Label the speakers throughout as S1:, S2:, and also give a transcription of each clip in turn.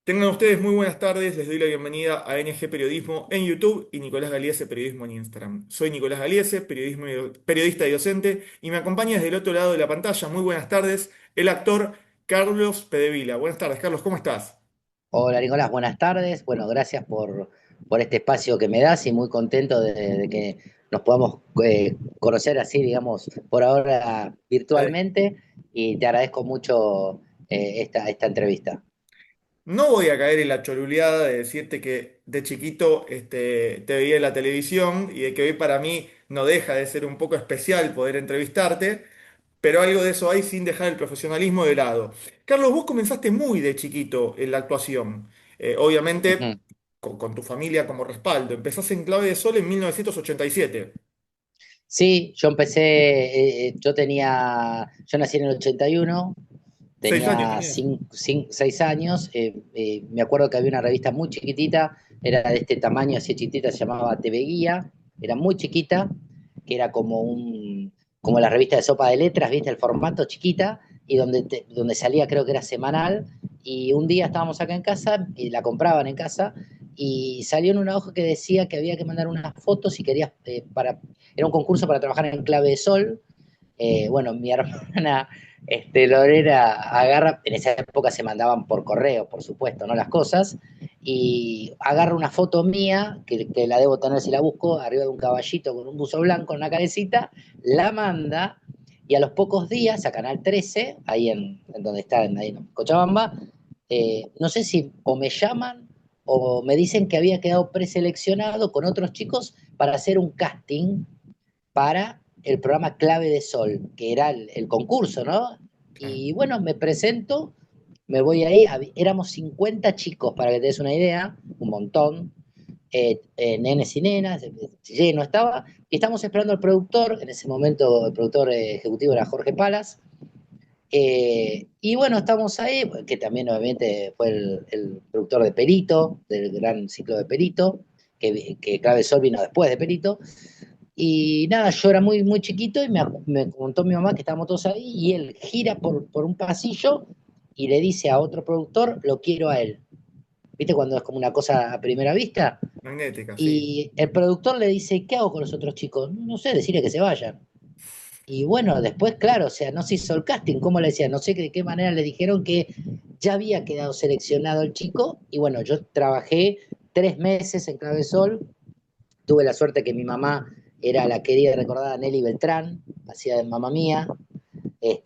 S1: Tengan ustedes muy buenas tardes, les doy la bienvenida a NG Periodismo en YouTube y Nicolás Galiese Periodismo en Instagram. Soy Nicolás Galiese, periodista y docente, y me acompaña desde el otro lado de la pantalla, muy buenas tardes, el actor Carlos Pedevila. Buenas tardes, Carlos, ¿cómo estás?
S2: Hola Nicolás, buenas tardes. Bueno, gracias por este espacio que me das y muy contento de que nos podamos conocer así, digamos, por ahora
S1: Dale.
S2: virtualmente y te agradezco mucho esta entrevista.
S1: No voy a caer en la choluleada de decirte que de chiquito te veía en la televisión y de que hoy para mí no deja de ser un poco especial poder entrevistarte. Pero algo de eso hay sin dejar el profesionalismo de lado. Carlos, vos comenzaste muy de chiquito en la actuación. Obviamente
S2: Ujú.
S1: con tu familia como respaldo. Empezaste en Clave de Sol en 1987.
S2: Sí, yo empecé, yo nací en el 81.
S1: 6 años
S2: Tenía
S1: tenías.
S2: 6 años. Me acuerdo que había una revista muy chiquitita, era de este tamaño, así chiquitita, se llamaba TV Guía, era muy chiquita, que era como la revista de Sopa de Letras, ¿viste? El formato chiquita, y donde salía, creo que era semanal. Y un día estábamos acá en casa, y la compraban en casa, y salió en una hoja que decía que había que mandar unas fotos si querías, era un concurso para trabajar en Clave de Sol. Bueno, mi hermana Lorena agarra, en esa época se mandaban por correo, por supuesto, ¿no? Las cosas, y agarra una foto mía, que la debo tener si la busco, arriba de un caballito con un buzo blanco en una cabecita, la manda, y a los pocos días, a Canal 13, ahí en donde está, ahí en Cochabamba, no sé si o me llaman o me dicen que había quedado preseleccionado con otros chicos para hacer un casting para el programa Clave de Sol, que era el concurso, ¿no?
S1: Sí.
S2: Y bueno, me presento, me voy ahí, éramos 50 chicos, para que te des una idea, un montón, nenes y nenas, lleno estaba, y estamos esperando al productor, en ese momento el productor ejecutivo era Jorge Palas, y bueno, estamos ahí, que también obviamente fue el productor de Perito, del gran ciclo de Perito, que Clave de Sol vino después de Perito, y nada, yo era muy, muy chiquito y me contó mi mamá que estábamos todos ahí y él gira por un pasillo y le dice a otro productor, lo quiero a él. ¿Viste cuando es como una cosa a primera vista?
S1: Magnética, sí.
S2: Y el productor le dice, ¿qué hago con los otros chicos? No sé, decirle que se vayan. Y bueno, después, claro, o sea, no se hizo el casting, ¿cómo le decía? No sé de qué manera le dijeron que ya había quedado seleccionado el chico. Y bueno, yo trabajé 3 meses en Cabezol. Tuve la suerte que mi mamá era la querida y recordada Nelly Beltrán, hacía de mamá mía.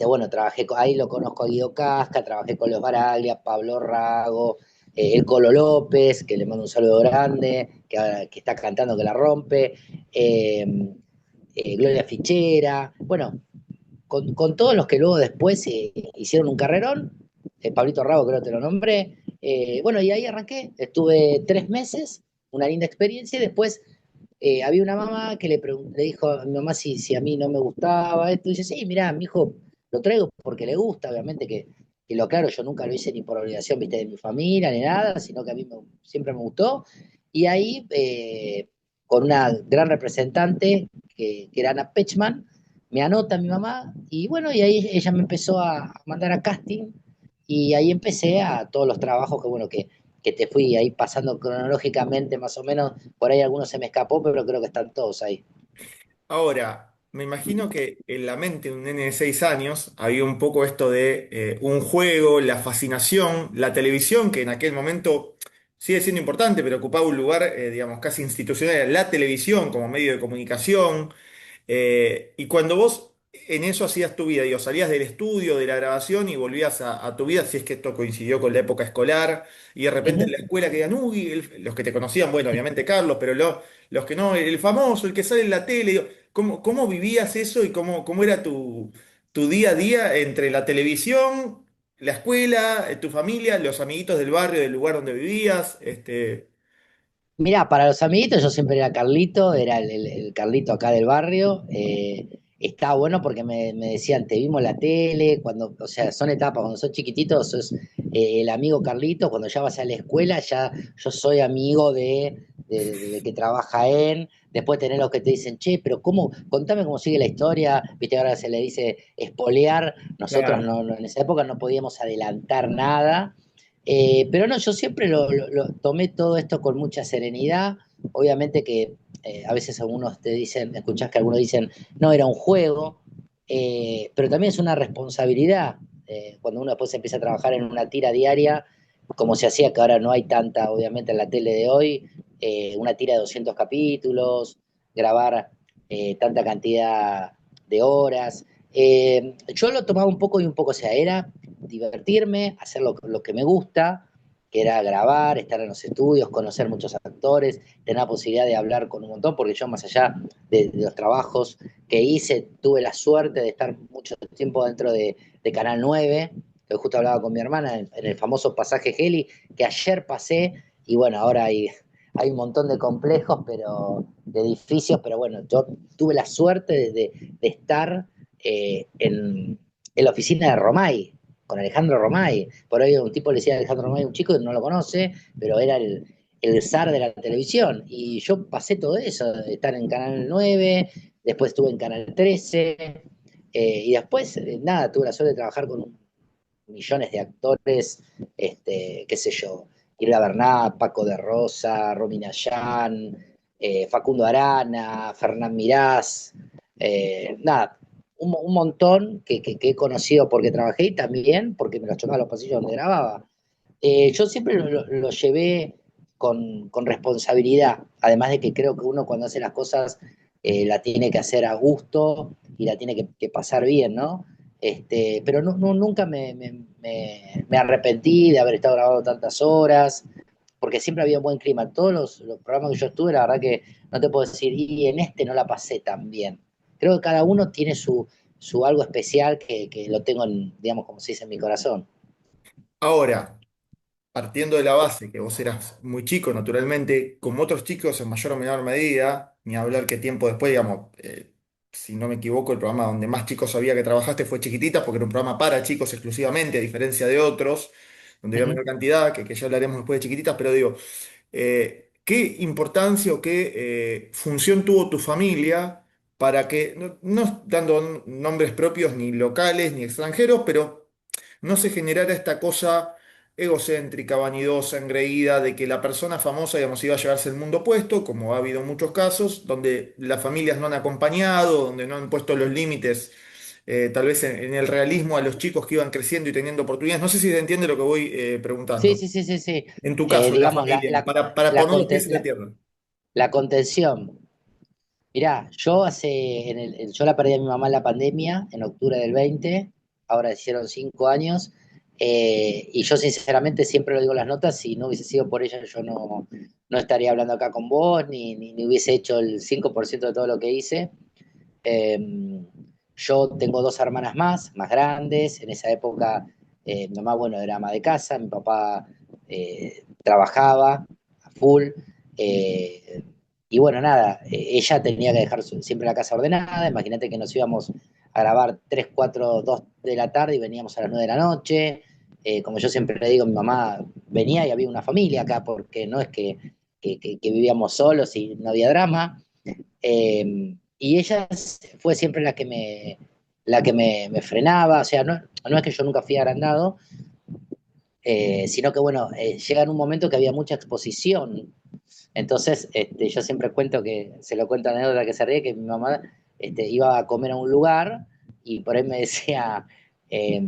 S2: Bueno, ahí lo conozco a Guido Casca, trabajé con los Baraglia, Pablo Rago, el Colo López, que le mando un saludo grande, que está cantando que la rompe, eh, Gloria Fichera, bueno, con todos los que luego después hicieron un carrerón, Pablito Rago creo que te lo nombré, bueno, y ahí arranqué, estuve 3 meses, una linda experiencia, y después había una mamá que le dijo a mi mamá si a mí no me gustaba esto. Y dice, sí, mirá, mi hijo lo traigo porque le gusta, obviamente que lo claro, yo nunca lo hice ni por obligación, viste, de mi familia ni nada, sino que a mí siempre me gustó. Y ahí, con una gran representante, que era Ana Pechman, me anota mi mamá, y bueno, y ahí ella me empezó a mandar a casting, y ahí empecé a todos los trabajos bueno, que te fui ahí pasando cronológicamente, más o menos, por ahí algunos se me escapó, pero creo que están todos ahí.
S1: Ahora, me imagino que en la mente de un nene de 6 años había un poco esto de un juego, la fascinación, la televisión, que en aquel momento sigue siendo importante, pero ocupaba un lugar, digamos, casi institucional, la televisión como medio de comunicación. Y cuando vos en eso hacías tu vida, digo, salías del estudio, de la grabación y volvías a tu vida, si es que esto coincidió con la época escolar, y de repente en
S2: Ujú.
S1: la escuela que digan, uy, los que te conocían, bueno, obviamente Carlos, pero los que no, el famoso, el que sale en la tele, digo, ¿cómo vivías eso y cómo era tu día a día entre la televisión, la escuela, tu familia, los amiguitos del barrio, del lugar donde vivías?
S2: Mirá, para los amiguitos yo siempre era Carlito, era el Carlito acá del barrio. Estaba bueno porque me decían, te vimos la tele, o sea, son etapas, cuando sos chiquititos sos el amigo Carlito, cuando ya vas a la escuela ya yo soy amigo de que trabaja después tenés los que te dicen, che, pero ¿cómo? Contame cómo sigue la historia, viste, ahora se le dice espolear, nosotros
S1: Claro.
S2: en esa época no podíamos adelantar nada. Pero no, yo siempre tomé todo esto con mucha serenidad. Obviamente que a veces algunos te dicen, escuchás que algunos dicen, no, era un juego, pero también es una responsabilidad. Cuando uno después empieza a trabajar en una tira diaria, como se hacía, que ahora no hay tanta, obviamente, en la tele de hoy, una tira de 200 capítulos, grabar tanta cantidad de horas. Yo lo tomaba un poco y un poco, o sea, era divertirme, hacer lo que me gusta, que era grabar, estar en los estudios, conocer muchos actores, tener la posibilidad de hablar con un montón, porque yo más allá de los trabajos que hice, tuve la suerte de estar mucho tiempo dentro de Canal 9, que justo hablaba con mi hermana en el famoso pasaje Heli, que ayer pasé, y bueno, ahora hay un montón de complejos, pero de edificios, pero bueno, yo tuve la suerte de estar en la oficina de Romay, con Alejandro Romay. Por ahí un tipo le decía a Alejandro Romay, un chico que no lo conoce, pero era el zar de la televisión. Y yo pasé todo eso, de estar en Canal 9, después estuve en Canal 13, y después, nada, tuve la suerte de trabajar con millones de actores, qué sé yo, Irla Bernat, Paco de Rosa, Romina Yan, Facundo Arana, Fernán Mirás, nada, un montón que he conocido porque trabajé y también porque me los chocaba los pasillos donde grababa. Yo siempre lo llevé con responsabilidad, además de que creo que uno cuando hace las cosas la tiene que hacer a gusto y la tiene que pasar bien, ¿no? Pero nunca me arrepentí de haber estado grabando tantas horas, porque siempre había un buen clima. Todos los programas que yo estuve, la verdad que no te puedo decir, y en este no la pasé tan bien. Creo que cada uno tiene su algo especial que lo tengo, digamos, como se dice, en mi corazón.
S1: Ahora, partiendo de la base que vos eras muy chico, naturalmente, como otros chicos en mayor o menor medida, ni hablar que tiempo después, digamos, si no me equivoco, el programa donde más chicos sabía que trabajaste fue Chiquititas, porque era un programa para chicos exclusivamente, a diferencia de otros, donde había
S2: Ujú.
S1: menor cantidad, que ya hablaremos después de Chiquititas, pero digo, ¿qué importancia o qué función tuvo tu familia para que, no dando nombres propios ni locales ni extranjeros, pero no se generara esta cosa egocéntrica, vanidosa, engreída, de que la persona famosa, digamos, iba a llevarse el mundo puesto, como ha habido muchos casos, donde las familias no han acompañado, donde no han puesto los límites, tal vez en el realismo a los chicos que iban creciendo y teniendo oportunidades? No sé si se entiende lo que voy
S2: Sí,
S1: preguntando.
S2: sí, sí, sí, sí.
S1: En tu caso, de la
S2: Digamos,
S1: familia, para
S2: la,
S1: poner los
S2: conte-
S1: pies en la
S2: la-
S1: tierra.
S2: la contención. Mirá, yo la perdí a mi mamá en la pandemia, en octubre del 20, ahora hicieron 5 años, y yo sinceramente siempre lo digo en las notas, si no hubiese sido por ella yo no estaría hablando acá con vos, ni hubiese hecho el 5% de todo lo que hice. Eh, yo tengo dos hermanas más grandes. En esa época, mi mamá, bueno, era ama de casa, mi papá trabajaba a full. eh, y bueno, nada, ella tenía que dejar siempre la casa ordenada. Imagínate que nos íbamos a grabar 3 4 2 de la tarde y veníamos a las 9 de la noche. Como yo siempre le digo, mi mamá venía y había una familia acá, porque no es que vivíamos solos y no había drama. Y ella fue siempre la que me frenaba, o sea, no es que yo nunca fui agrandado, sino que bueno, llega en un momento que había mucha exposición. Entonces, yo siempre cuento que, se lo cuento a la anécdota que se ríe, que mi mamá iba a comer a un lugar y por ahí me decía, eh,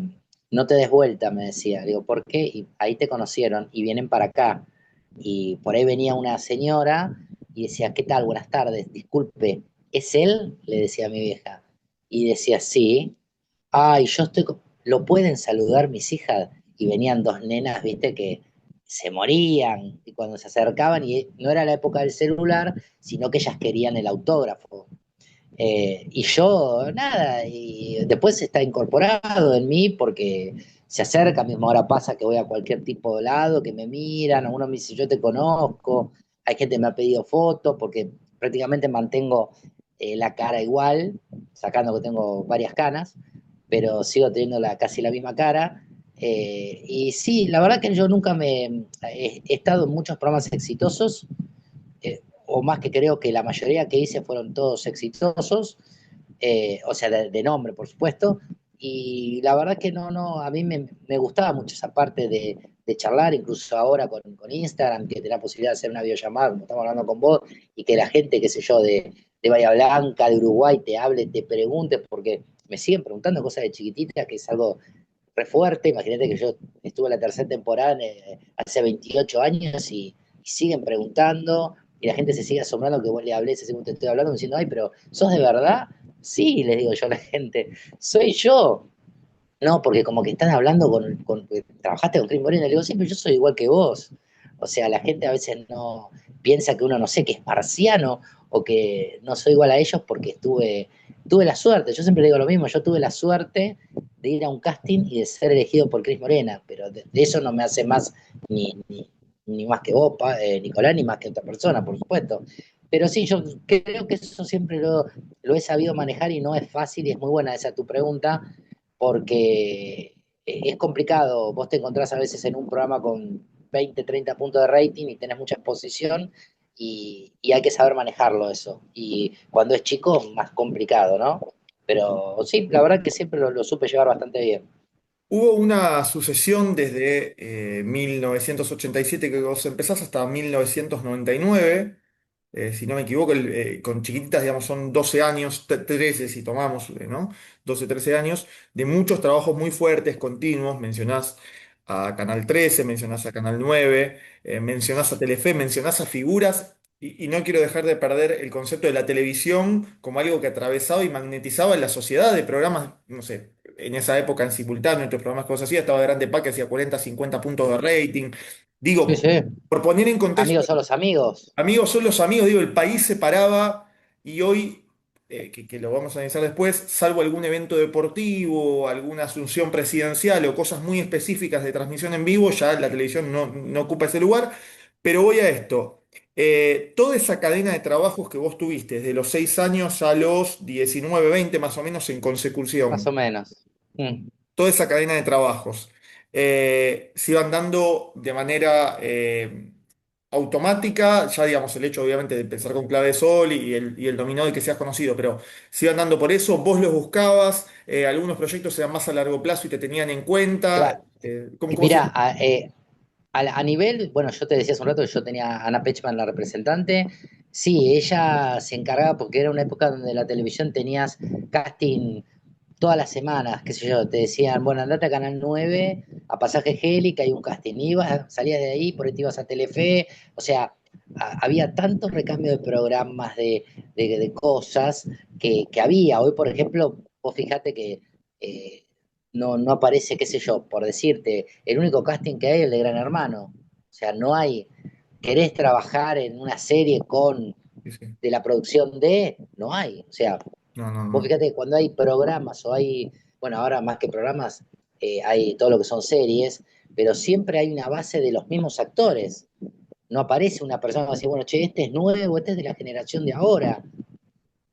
S2: no te des vuelta, me decía. Digo, ¿por qué? Y ahí te conocieron y vienen para acá. Y por ahí venía una señora y decía, ¿qué tal? Buenas tardes, disculpe, ¿es él? Le decía a mi vieja. Y decía, sí. Ay, ¿lo pueden saludar mis hijas? Y venían dos nenas, viste, que se morían y cuando se acercaban, y no era la época del celular, sino que ellas querían el autógrafo. Y yo, nada, y después está incorporado en mí porque se acerca, mismo ahora pasa que voy a cualquier tipo de lado, que me miran, algunos me dicen, yo te conozco, hay gente que me ha pedido fotos, porque prácticamente mantengo la cara igual, sacando que tengo varias canas, pero sigo teniendo casi la misma cara. Y sí, la verdad que yo nunca he estado en muchos programas exitosos, o más que creo que la mayoría que hice fueron todos exitosos, o sea, de nombre, por supuesto, y la verdad que no, a mí me gustaba mucho esa parte de de charlar, incluso ahora con Instagram, que te da la posibilidad de hacer una videollamada, como estamos hablando con vos, y que la gente, qué sé yo, de Bahía Blanca, de Uruguay, te hable, te pregunte, porque me siguen preguntando cosas de chiquititas, que es algo re fuerte. Imagínate que yo estuve en la tercera temporada hace 28 años y siguen preguntando, y la gente se sigue asombrando que vos le hables así como te estoy hablando, diciendo, ay, pero ¿sos de verdad? Sí, les digo yo a la gente, soy yo. No, porque como que están hablando trabajaste con Chris Morena, le digo, sí, pero yo soy igual que vos. O sea, la gente a veces no piensa que uno, no sé, que es marciano o que no soy igual a ellos porque tuve la suerte, yo siempre digo lo mismo, yo tuve la suerte de ir a un casting y de ser elegido por Chris Morena, pero de eso no me hace más ni más que vos, Nicolás, ni más que otra persona, por supuesto. Pero sí, yo creo que eso siempre lo he sabido manejar y no es fácil y es muy buena esa tu pregunta porque es complicado. Vos te encontrás a veces en un programa con 20, 30 puntos de rating y tenés mucha exposición y hay que saber manejarlo eso. Y cuando es chico, más complicado, ¿no? Pero sí, la verdad que siempre lo supe llevar bastante bien.
S1: Hubo una sucesión desde 1987 que vos empezás hasta 1999, si no me equivoco, con chiquititas, digamos, son 12 años, 13 si tomamos, ¿no? 12 13 años, de muchos trabajos muy fuertes, continuos. Mencionás a Canal 13, mencionás a Canal 9, mencionás a Telefe, mencionás a figuras, y no quiero dejar de perder el concepto de la televisión como algo que atravesaba y magnetizaba en la sociedad de programas, no sé, en esa época en simultáneo, entre los programas que vos hacías, estaba Grande Pa que hacía 40 50 puntos de rating.
S2: Sí,
S1: Digo,
S2: sí.
S1: por poner en contexto,
S2: Amigos son los amigos.
S1: amigos son los amigos, digo, el país se paraba y hoy, que lo vamos a analizar después, salvo algún evento deportivo, alguna asunción presidencial o cosas muy específicas de transmisión en vivo, ya la televisión no ocupa ese lugar. Pero voy a esto. Toda esa cadena de trabajos que vos tuviste, desde los 6 años a los 19 20 más o menos en
S2: Más o
S1: consecución,
S2: menos. Mm.
S1: toda esa cadena de trabajos se iban dando de manera automática, ya digamos el hecho obviamente de empezar con clave de sol y el dominó de que seas conocido, pero se iban dando por eso, vos los buscabas, algunos proyectos eran más a largo plazo y te tenían en cuenta.
S2: Claro.
S1: ¿Cómo se...
S2: Mira, a nivel, bueno, yo te decía hace un rato que yo tenía a Ana Pechman, la representante. Sí, ella se encargaba porque era una época donde la televisión tenías casting todas las semanas, qué sé yo, te decían, bueno, andate a Canal 9, a Pasaje Geli, que hay un casting, ibas, salías de ahí, por ahí te ibas a Telefe, o sea, había tantos recambios de programas, de cosas que había. Hoy, por ejemplo, vos fijate que eh, no aparece, qué sé yo, por decirte, el único casting que hay es el de Gran Hermano. O sea, no hay, querés trabajar en una serie con
S1: Sí, sí.
S2: de la producción de, no hay. O sea,
S1: No, no,
S2: vos
S1: no.
S2: fíjate que cuando hay programas o hay, bueno, ahora más que programas, hay todo lo que son series, pero siempre hay una base de los mismos actores. No aparece una persona que dice, bueno, che, este es nuevo, este es de la generación de ahora.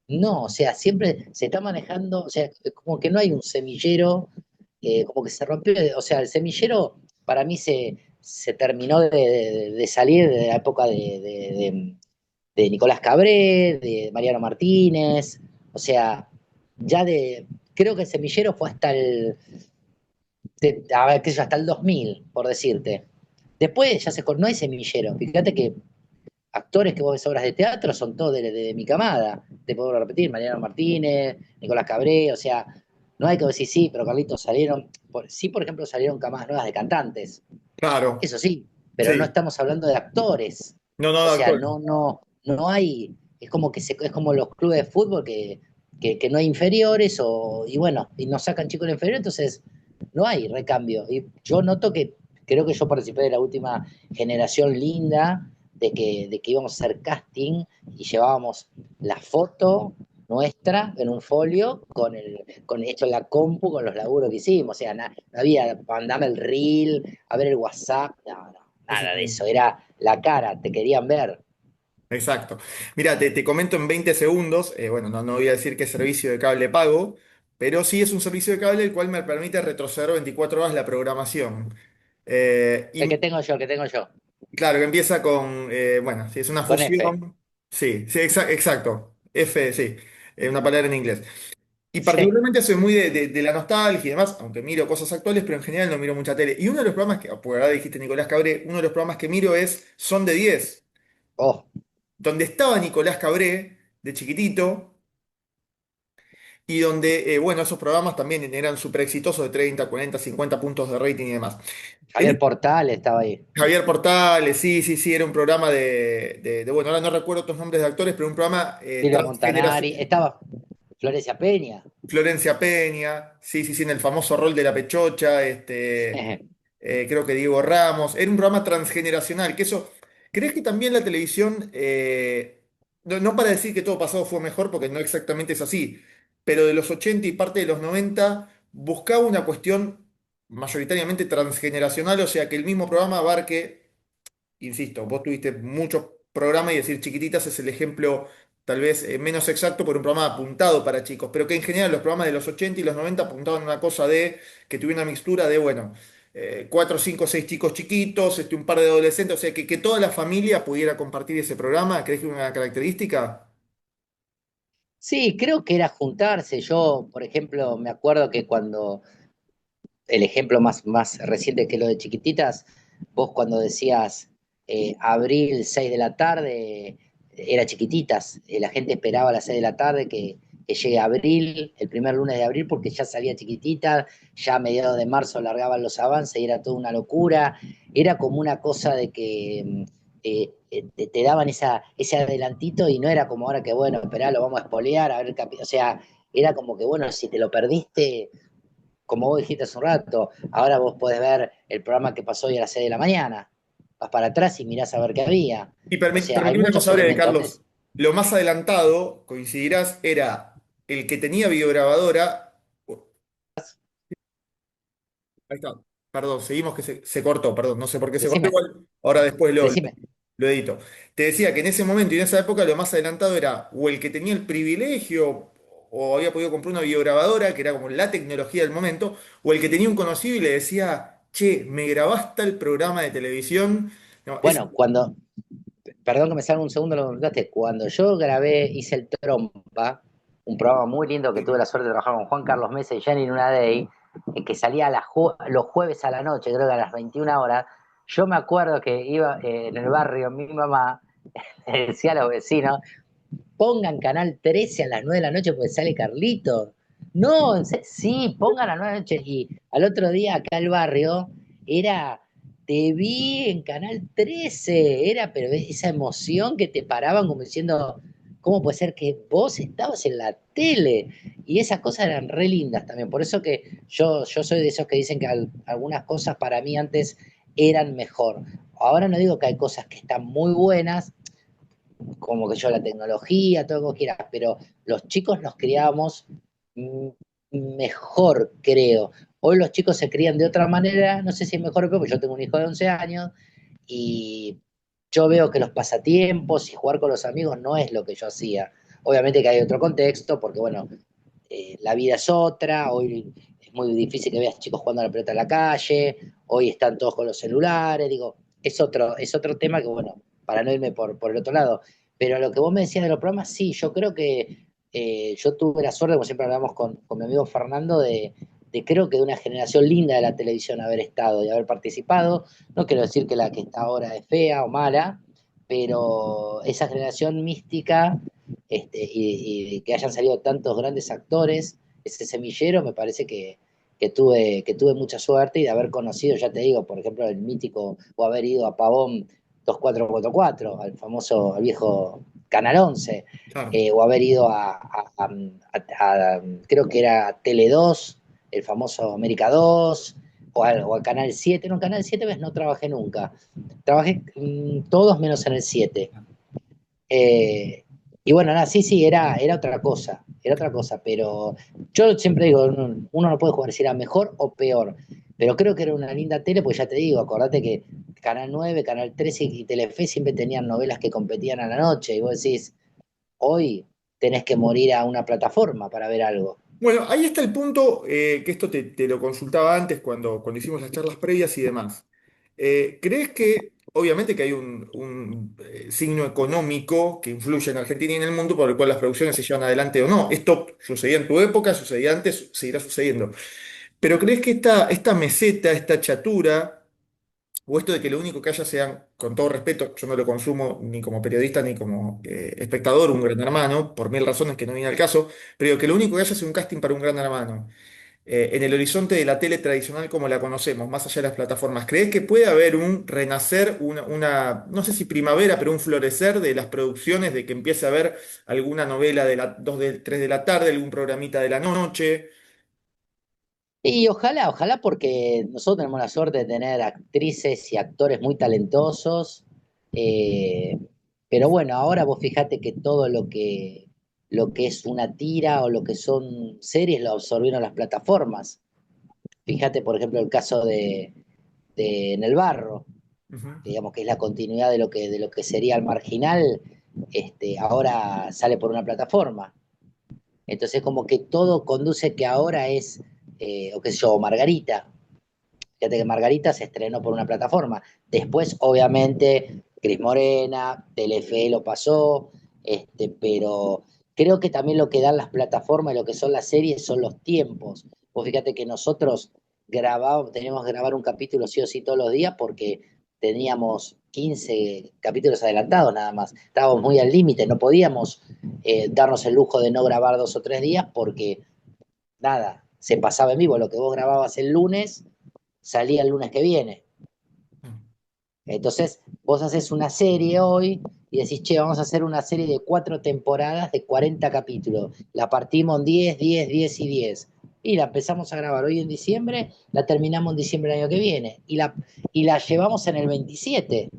S2: No, o sea, siempre se está manejando, o sea, como que no hay un semillero, como que se rompió, o sea, el semillero para mí se terminó de salir de la época de Nicolás Cabré, de Mariano Martínez, o sea, ya creo que el semillero fue a ver, qué sé yo, hasta el 2000, por decirte. Después ya no hay semillero. Fíjate que actores que vos ves obras de teatro son todos de mi camada. Te puedo repetir, Mariano Martínez, Nicolás Cabré, o sea, no hay que decir sí, pero Carlitos salieron, sí, por ejemplo, salieron camadas nuevas de cantantes,
S1: Claro,
S2: eso sí, pero no
S1: sí.
S2: estamos hablando de actores.
S1: No, no,
S2: O sea,
S1: doctor.
S2: no hay, es como es como los clubes de fútbol que no hay inferiores y bueno, y nos sacan chicos de inferior, entonces no hay recambio. Y yo noto que creo que yo participé de la última generación linda de que íbamos a hacer casting y llevábamos la foto nuestra en un folio con hecho en la compu con los laburos que hicimos. O sea, no había, mandame el reel, a ver el WhatsApp, no, nada de eso, era la cara, te querían ver.
S1: Exacto. Mira, te comento en 20 segundos, bueno, no voy a decir qué servicio de cable pago, pero sí es un servicio de cable el cual me permite retroceder 24 horas la programación.
S2: El que
S1: Y
S2: tengo yo, el que tengo yo,
S1: claro, que empieza con, bueno, si es una
S2: con F.
S1: fusión, sí, sí, exacto, F, sí, una palabra en inglés. Y
S2: Sí.
S1: particularmente soy muy de la nostalgia y demás, aunque miro cosas actuales, pero en general no miro mucha tele. Y uno de los programas que, por ahora dijiste Nicolás Cabré, uno de los programas que miro es Son de 10,
S2: Oh,
S1: donde estaba Nicolás Cabré de chiquitito y donde, bueno, esos programas también eran súper exitosos de 30, 40, 50 puntos de rating y demás. En
S2: Javier Portal estaba ahí.
S1: Javier Portales, sí, sí, sí, era un programa bueno, ahora no recuerdo otros nombres de actores, pero un programa
S2: Silvia Montanari,
S1: transgeneracional.
S2: estaba Florencia Peña.
S1: Florencia Peña, sí, sí, sí, en el famoso rol de la Pechocha, creo que Diego Ramos, era un programa transgeneracional, que eso, ¿crees que también la televisión, no para decir que todo pasado fue mejor, porque no exactamente es así, pero de los 80 y parte de los 90 buscaba una cuestión mayoritariamente transgeneracional, o sea, que el mismo programa abarque. Insisto, vos tuviste muchos programas y decir chiquititas es el ejemplo tal vez menos exacto por un programa apuntado para chicos, pero que en general los programas de los 80 y los 90 apuntaban a una cosa de que tuviera una mixtura de, bueno, 4, 5, 6 chicos chiquitos, un par de adolescentes, o sea, que toda la familia pudiera compartir ese programa. ¿Crees que es una característica?
S2: Sí, creo que era juntarse. Yo, por ejemplo, me acuerdo que cuando el ejemplo más reciente que lo de chiquititas, vos cuando decías abril 6 de la tarde, era chiquititas. La gente esperaba a las 6 de la tarde que llegue abril, el primer lunes de abril, porque ya salía chiquitita, ya a mediados de marzo largaban los avances y era toda una locura. Era como una cosa de que te daban ese adelantito y no era como ahora que, bueno, esperá, lo vamos a espolear, a ver, o sea, era como que, bueno, si te lo perdiste como vos dijiste hace un rato, ahora vos podés ver el programa que pasó hoy a las 6 de la mañana. Vas para atrás y mirás a ver qué había.
S1: Y
S2: O sea, hay
S1: permitime una
S2: muchos
S1: cosa breve,
S2: elementos de eso.
S1: Carlos. Lo más adelantado, coincidirás, era el que tenía videograbadora. Ahí está. Perdón, seguimos que se cortó, perdón, no sé por qué se cortó
S2: Decime,
S1: igual. Ahora después
S2: decime.
S1: lo edito. Te decía que en ese momento y en esa época lo más adelantado era o el que tenía el privilegio o había podido comprar una videograbadora, que era como la tecnología del momento, o el que tenía un conocido y le decía, che, me grabaste el programa de televisión. No,
S2: Bueno, perdón que me salga un segundo lo que me preguntaste, cuando yo grabé, hice el Trompa, un programa muy lindo que tuve la suerte de trabajar con Juan Carlos Mesa y Janine Una Day, que salía a los jueves a la noche, creo que a las 21 horas, yo me acuerdo que iba en el barrio, mi mamá le decía a los vecinos, pongan Canal 13 a las 9 de la noche porque sale Carlito. No, sí, pongan a las 9 de la noche. Y al otro día acá el barrio era, te vi en Canal 13, era, pero esa emoción que te paraban como diciendo, ¿cómo puede ser que vos estabas en la tele? Y esas cosas eran re lindas también. Por eso que yo soy de esos que dicen que algunas cosas para mí antes eran mejor. Ahora no digo que hay cosas que están muy buenas, como que yo la tecnología, todo lo que quieras, pero los chicos nos criábamos mm, mejor, creo. Hoy los chicos se crían de otra manera, no sé si es mejor o peor, porque yo tengo un hijo de 11 años y yo veo que los pasatiempos y jugar con los amigos no es lo que yo hacía. Obviamente que hay otro contexto, porque bueno, la vida es otra, hoy es muy difícil que veas chicos jugando a la pelota en la calle, hoy están todos con los celulares, digo, es otro tema que, bueno, para no irme por el otro lado. Pero lo que vos me decías de los programas, sí, yo creo que yo tuve la suerte, como siempre hablamos con mi amigo Fernando, de creo que de una generación linda de la televisión haber estado y haber participado. No quiero decir que la que está ahora es fea o mala, pero esa generación mística y que hayan salido tantos grandes actores, ese semillero me parece que tuve mucha suerte y de haber conocido, ya te digo, por ejemplo, el mítico, o haber ido a Pavón 2444 al famoso, al viejo Canal 11,
S1: claro.
S2: o haber ido creo que era Tele 2, el famoso América 2, o al Canal 7, no, Canal 7 ves, no trabajé nunca, trabajé todos menos en el 7. Eh, y bueno, nada, sí, sí, era otra cosa, pero yo siempre digo, uno no puede jugar si era mejor o peor, pero creo que era una linda tele, pues ya te digo, acordate que Canal 9 Canal 13 y Telefe siempre tenían novelas que competían a la noche, y vos decís, hoy tenés que morir a una plataforma para ver algo.
S1: Bueno, ahí está el punto, que esto te lo consultaba antes cuando hicimos las charlas previas y demás. ¿Crees que obviamente que hay un signo económico que influye en Argentina y en el mundo por el cual las producciones se llevan adelante o no. Esto sucedía en tu época, sucedía antes, seguirá sucediendo. Pero ¿crees que esta meseta, esta chatura, o esto de que lo único que haya sean, con todo respeto, yo no lo consumo ni como periodista ni como espectador, un Gran Hermano, por mil razones que no viene al caso, pero digo que lo único que haya sea un casting para un Gran Hermano? En el horizonte de la tele tradicional como la conocemos, más allá de las plataformas, ¿crees que puede haber un renacer, no sé si primavera, pero un florecer de las producciones, de que empiece a haber alguna novela de las 3 de la tarde, algún programita de la noche?
S2: Y ojalá, ojalá porque nosotros tenemos la suerte de tener actrices y actores muy talentosos, eh, pero bueno, ahora vos fíjate que todo lo que es una tira o lo que son series lo absorbieron las plataformas. Fíjate, por ejemplo, el caso de En el Barro,
S1: Ujú.
S2: digamos que es la continuidad de lo que sería el Marginal, ahora sale por una plataforma. Entonces como que todo conduce que ahora es, o qué sé yo, Margarita. Fíjate que Margarita se estrenó por una plataforma. Después, obviamente, Cris Morena, Telefe lo pasó, pero creo que también lo que dan las plataformas y lo que son las series son los tiempos. Vos fíjate que nosotros teníamos que grabar un capítulo sí o sí todos los días porque teníamos 15 capítulos adelantados nada más. Estábamos muy al límite, no podíamos darnos el lujo de no grabar 2 o 3 días porque nada, se pasaba en vivo. Lo que vos grababas el lunes salía el lunes que viene. Entonces, vos haces una serie hoy y decís, che, vamos a hacer una serie de 4 temporadas de 40 capítulos. La partimos en 10, 10, 10 y 10. Y la empezamos a grabar hoy en diciembre, la terminamos en diciembre del año que viene. Y la llevamos en el 27.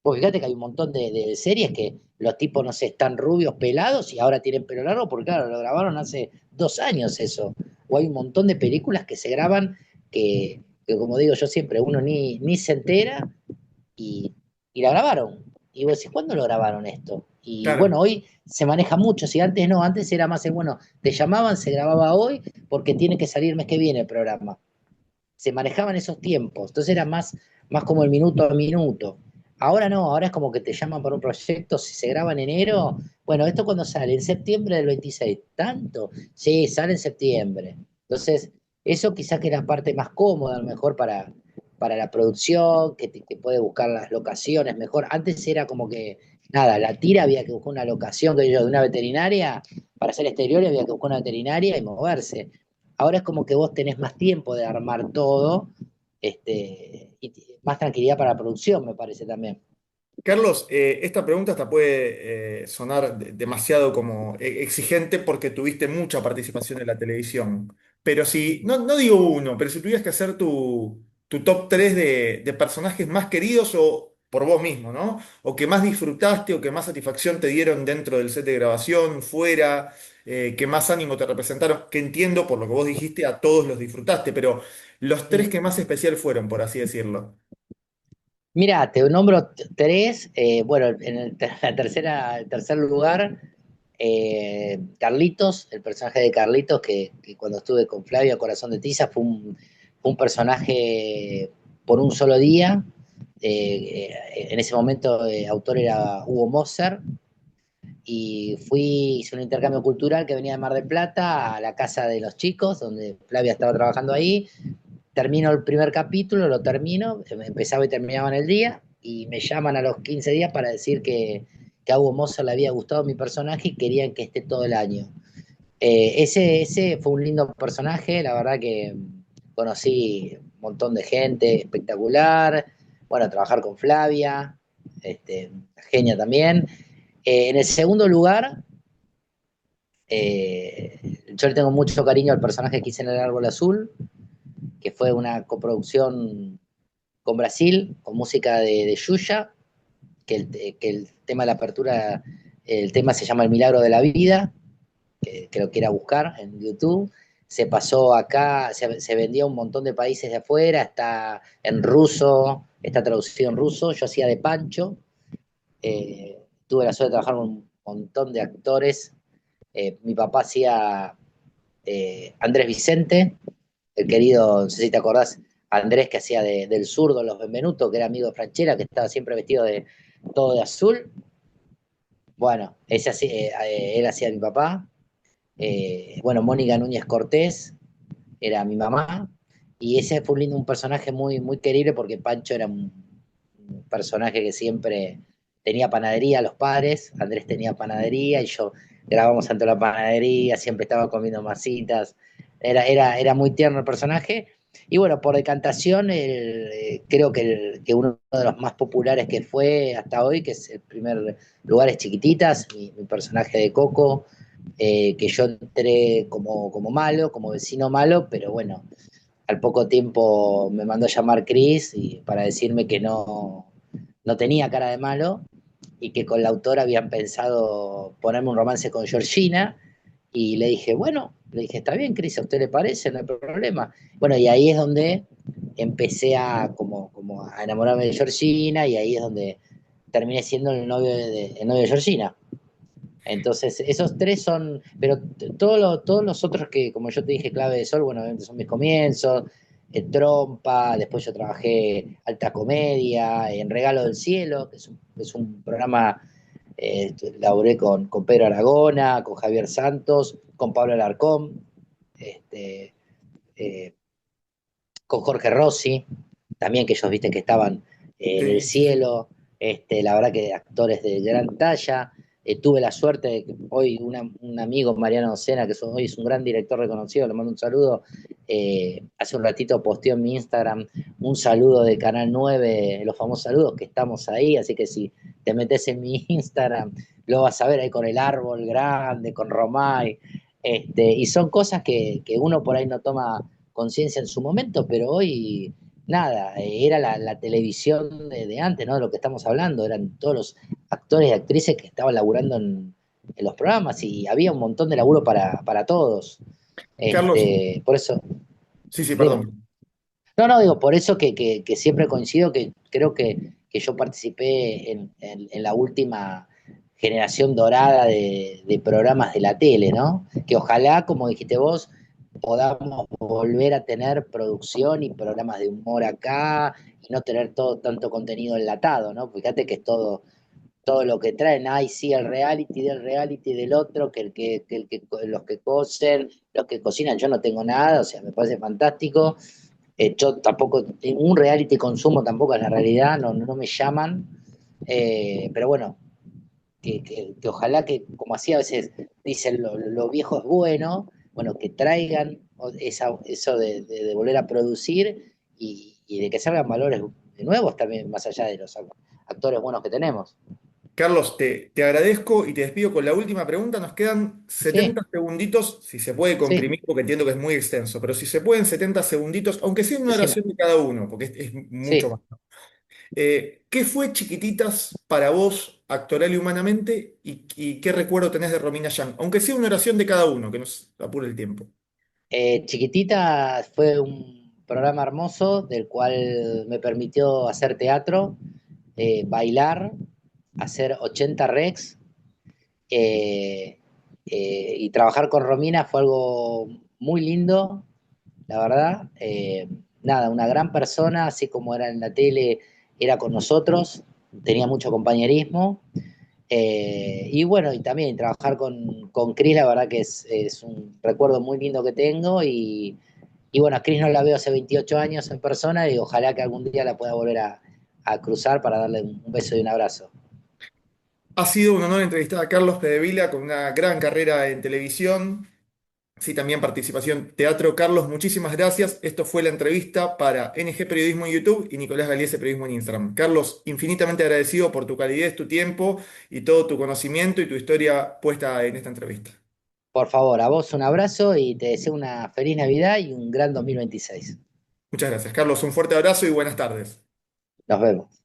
S2: Vos fíjate que hay un montón de series que los tipos, no sé, están rubios, pelados y ahora tienen pelo largo, porque claro, lo grabaron hace 2 años eso. O hay un montón de películas que se graban que como digo yo siempre, uno ni se entera y, y la grabaron. Y vos decís, ¿cuándo lo grabaron esto? Y
S1: Claro.
S2: bueno, hoy se maneja mucho, si antes no, antes era más, bueno, te llamaban, se grababa hoy porque tiene que salir el mes que viene el programa. Se manejaban esos tiempos, entonces era más como el minuto a minuto. Ahora no, ahora es como que te llaman para un proyecto, si se graba en enero, bueno, ¿esto cuando sale? En septiembre del 26, ¿tanto? Sí, sale en septiembre. Entonces, eso quizás que es la parte más cómoda, a lo mejor para la producción, que puede buscar las locaciones mejor. Antes era como que, nada, la tira había que buscar una locación, que yo, de una veterinaria, para hacer exteriores había que buscar una veterinaria y moverse. Ahora es como que vos tenés más tiempo de armar todo, y más tranquilidad para la producción, me parece también.
S1: Carlos, esta pregunta hasta puede sonar demasiado como exigente porque tuviste mucha participación en la televisión. Pero si, no digo uno, pero si tuvieras que hacer tu top 3 de personajes más queridos o por vos mismo, ¿no? O que más disfrutaste o que más satisfacción te dieron dentro del set de grabación, fuera, que más ánimo te representaron, que entiendo por lo que vos dijiste, a todos los disfrutaste, pero los tres
S2: Mm.
S1: que más especial fueron, por así decirlo.
S2: Mira, te nombro tres. Bueno, el tercer lugar, Carlitos, el personaje de Carlitos, que cuando estuve con Flavia Corazón de Tiza fue un personaje por un solo día. En ese momento, autor era Hugo Moser, y hice un intercambio cultural que venía de Mar del Plata a la casa de los chicos, donde Flavia estaba trabajando ahí. Termino el primer capítulo, lo termino, empezaba y terminaba en el día, y me llaman a los 15 días para decir que a Hugo Moser le había gustado mi personaje y querían que esté todo el año. Ese fue un lindo personaje, la verdad que conocí un montón de gente espectacular, bueno, trabajar con Flavia, genia también. En el segundo lugar, yo le tengo mucho cariño al personaje que hice en El Árbol Azul, que fue una coproducción con Brasil, con música de Yuya, que el tema de la apertura, el tema se llama El Milagro de la Vida, que lo quiera buscar en YouTube. Se pasó acá, se vendió a un montón de países de afuera, está en ruso, está traducido en ruso. Yo hacía de Pancho, tuve la suerte de trabajar con un montón de actores. Mi papá hacía Andrés Vicente, el querido, no sé si te acordás, Andrés que hacía del zurdo Los Benvenuto, que era amigo de Franchella, que estaba siempre vestido de todo de azul. Bueno, él hacía mi papá. Bueno, Mónica Núñez Cortés era mi mamá. Y ese fue un personaje muy, muy querible porque Pancho era un personaje que siempre tenía panadería, los padres. Andrés tenía panadería y yo grabamos ante la panadería, siempre estaba comiendo masitas. Era muy tierno el personaje. Y bueno, por decantación, creo que uno de los más populares que fue hasta hoy, que es el primer lugar, es Chiquititas, mi personaje de Coco, que yo entré como malo, como vecino malo, pero bueno, al poco tiempo me mandó a llamar Chris para decirme que no tenía cara de malo y que con la autora habían pensado ponerme un romance con Georgina. Y le dije, bueno, le dije, está bien, Cris, ¿a usted le parece? No hay problema. Bueno, y ahí es donde empecé como a enamorarme de Georgina y ahí es donde terminé siendo el novio de Georgina. Entonces, esos tres son, pero todos los otros que, como yo te dije, Clave de Sol, bueno, obviamente son mis comienzos, Trompa, después yo trabajé Alta Comedia, en Regalo del Cielo, que es un programa, laburé con Pedro Aragona, con Javier Santos, con Pablo Alarcón, este, eh, con Jorge Rossi, también que ellos viste que estaban en el
S1: Sí, sí, sí.
S2: cielo, la verdad que actores de gran talla. Tuve la suerte de que hoy un amigo, Mariano Docena, que hoy es un gran director reconocido, le mando un saludo. Hace un ratito posteó en mi Instagram un saludo de Canal 9, los famosos saludos, que estamos ahí, así que si te metes en mi Instagram, lo vas a ver ahí con el árbol grande, con Romay, y son cosas que uno por ahí no toma conciencia en su momento, pero hoy nada, era la televisión de antes, ¿no? De lo que estamos hablando, eran todos los actores y actrices que estaban laburando en los programas y había un montón de laburo para todos.
S1: Carlos,
S2: Por eso,
S1: sí, sí,
S2: dime.
S1: perdón.
S2: No, no, digo, por eso que siempre coincido que creo que yo participé en la última generación dorada de programas de la tele, ¿no? Que ojalá, como dijiste vos, podamos volver a tener producción y programas de humor acá y no tener todo tanto contenido enlatado, ¿no? Fíjate que es todo lo que traen, ay, sí, el reality del reality del otro, los que cosen, los que cocinan, yo no tengo nada, o sea, me parece fantástico. Yo tampoco, un reality consumo tampoco es la realidad, no me llaman, pero bueno, que ojalá que, como así a veces dicen, lo viejo es bueno, bueno, que traigan eso de volver a producir y de que salgan valores nuevos también, más allá de los actores buenos que tenemos.
S1: Carlos, te agradezco y te despido con la última pregunta. Nos quedan
S2: Sí,
S1: 70 segunditos, si se puede
S2: sí,
S1: comprimir, porque entiendo que es muy extenso, pero si se pueden 70 segunditos, aunque sea una
S2: decime.
S1: oración de cada uno, porque es mucho
S2: Sí,
S1: más. ¿Qué fue Chiquititas para vos, actoral y humanamente, y qué recuerdo tenés de Romina Yan? Aunque sea una oración de cada uno, que nos apure el tiempo.
S2: Chiquitita fue un programa hermoso del cual me permitió hacer teatro, bailar, hacer 80 recs, eh, y trabajar con Romina fue algo muy lindo, la verdad. Nada, una gran persona, así como era en la tele, era con nosotros, tenía mucho compañerismo. Y bueno, y también trabajar con Cris, la verdad que es un recuerdo muy lindo que tengo. Y bueno, a Cris no la veo hace 28 años en persona y ojalá que algún día la pueda volver a cruzar para darle un beso y un abrazo.
S1: Ha sido un honor entrevistar a Carlos Pedevila con una gran carrera en televisión. Sí, también participación en teatro. Carlos, muchísimas gracias. Esto fue la entrevista para NG Periodismo en YouTube y Nicolás Galiese Periodismo en Instagram. Carlos, infinitamente agradecido por tu calidez, tu tiempo y todo tu conocimiento y tu historia puesta en esta entrevista.
S2: Por favor, a vos un abrazo y te deseo una feliz Navidad y un gran 2026.
S1: Muchas gracias, Carlos. Un fuerte abrazo y buenas tardes.
S2: Nos vemos.